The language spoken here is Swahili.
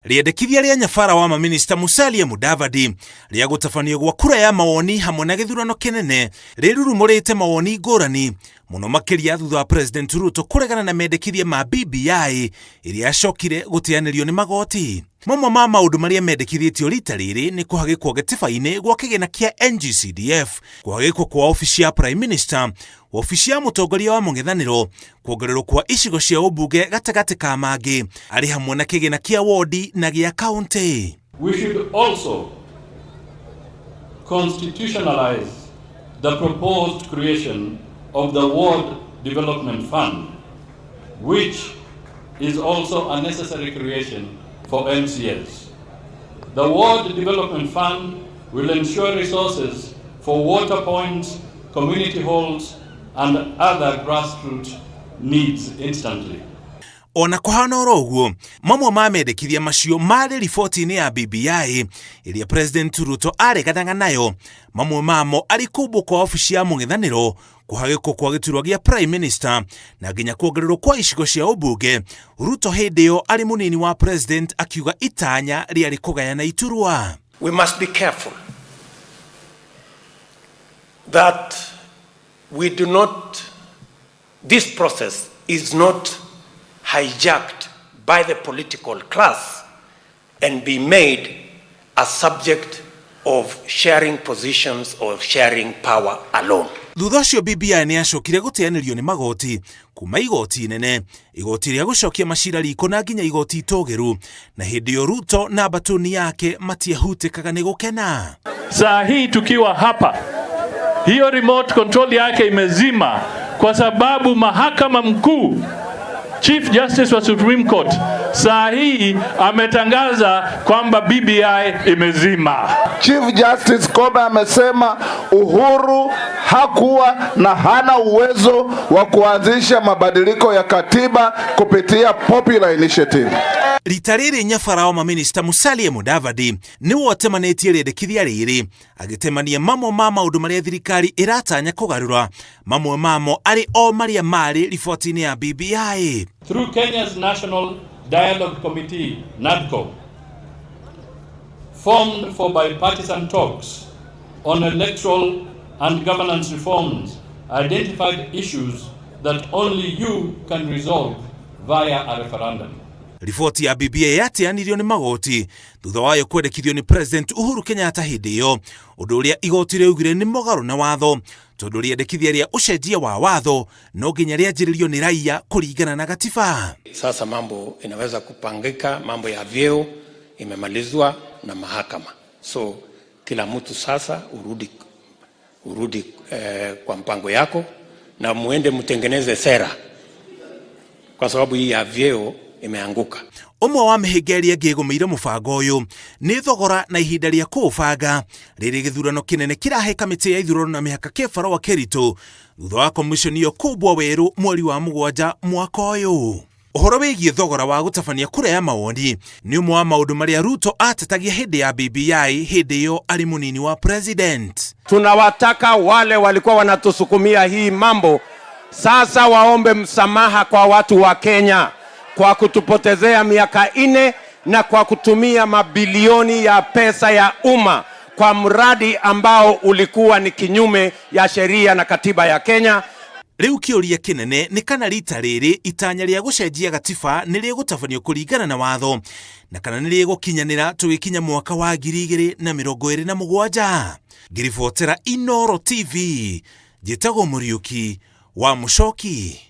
Riendekithia ria nyabara wa maminista Musalia Mudavadi ria gutafanio gwa kura ya mawoni hamwe na githurano kinene rirurumurite mawoni ngurani muno makiria thutha wa President Ruto kuregana na mendekithia ma BBI iria acokire gutianirio ni magoti. Mamwe ma maundu maria mendekithitio rita riri ni kuhagikwo gatiba-ini gwa kigina kia NG-CDF, kuhagikwo kwa ofisi ya Prime Minister, ofisi ya mutongoria wa mung'ethaniro, kuongererwo kwa icigo cia ubunge gatagati ka mangi ari hamwe na kigina kia wodi na gia county. We should also constitutionalize the proposed creation of the Ward Development Fund, which is also a necessary creation for MCAs. The Ward Development Fund will ensure resources for water points, community halls, and other grassroots needs instantly. Ona kuhana oroguo, mamwe ma mendekithia macio mari riboti-ini ya BBI iria President Ruto aregananga nayo, mamwe mamo ari kubwo kwa ofisi ya mung'ethaniro, kuhagikwo kwa giturwa gia Prime Minister na nginya kuongererwo kwa icigo cia ubunge. Ruto hindi iyo ari munini wa President akiuga itanya riari kugayana iturwa. We must be careful that this process is not hijacked by the political class and be made a subject of sharing positions or sharing power alone. Thutha ucio BBI ni acokire gutianirio ni magoti, kuma igoti nene, igoti ria gucokia macira riko na nginya igoti itogeru, na hindi iyo Ruto na batoni yake matiahutikaga ni gukena. Saa hii tukiwa hapa, hiyo remote control yake imezima kwa sababu mahakama mkuu, Chief Justice wa Supreme Court, saa hii ametangaza kwamba BBI imezima. Chief Justice Koome amesema Uhuru hakuwa na hana uwezo wa kuanzisha mabadiliko ya katiba kupitia popular initiative. Rita riri nyabara wa maminista Musalia Mudavadi ni wotemanitie riendekithia riri, agitemania mamwe ma maundu maria thirikari iratanya kugarura, mamwe mamo ari o maria mari riboti-ini ya BBI. Through Kenya's National Dialogue Committee, NADCO, formed for bipartisan talks on electoral and governance reforms, identified issues that only you can resolve via a referendum. Riboti ya BBI yateanirio ni magoti thutha wayo kwendekithio ni President Uhuru Kenyatta hindi iyo, undu uria igoti riugire ni mugaru na watho, tondu riendekithia ria ucenjia wa watho no nginya rianjiririo ni raia kuringana na gatiba. Sasa mambo inaweza kupangika, mambo ya vyeo imemalizwa na mahakama. So kila mtu sasa urudi kwa mpango yako na muende mtengeneze sera, kwa sababu hii ya vyeo imeanguka. Umwe wa mihigeria ngigomeire mubango uyu ni thogora na ihinda ria kuubanga riri githurano kinene kirahe kamiti ya ithurano na mihaka kibara wa Keritu thutha wa komishoni iyo kubwa weru mweri wa mugwanja mwaka uyu. Uhoro wigie thogora wa gutabania kura ya mawoni ni umwe wa maundu maria Ruto atetagia hindi ya BBI hindi iyo ari munini wa President. Tunawataka wale walikuwa wanatusukumia hii mambo sasa waombe msamaha kwa watu wa Kenya kwa kutupotezea miaka 4 na kwa kutumia mabilioni ya pesa ya umma kwa mradi ambao ulikuwa ni kinyume ya sheria na katiba ya Kenya. Riu kiuria kinene ni kana rita riri itanya ria gucenjia gatiba ni rigutabanio kuringana na watho na kana ni rigukinyanira tugikinya mwaka wa 2027. Ngiribotera Inooro TV, Njĩtagwo Mũriũki wa Mũchoki.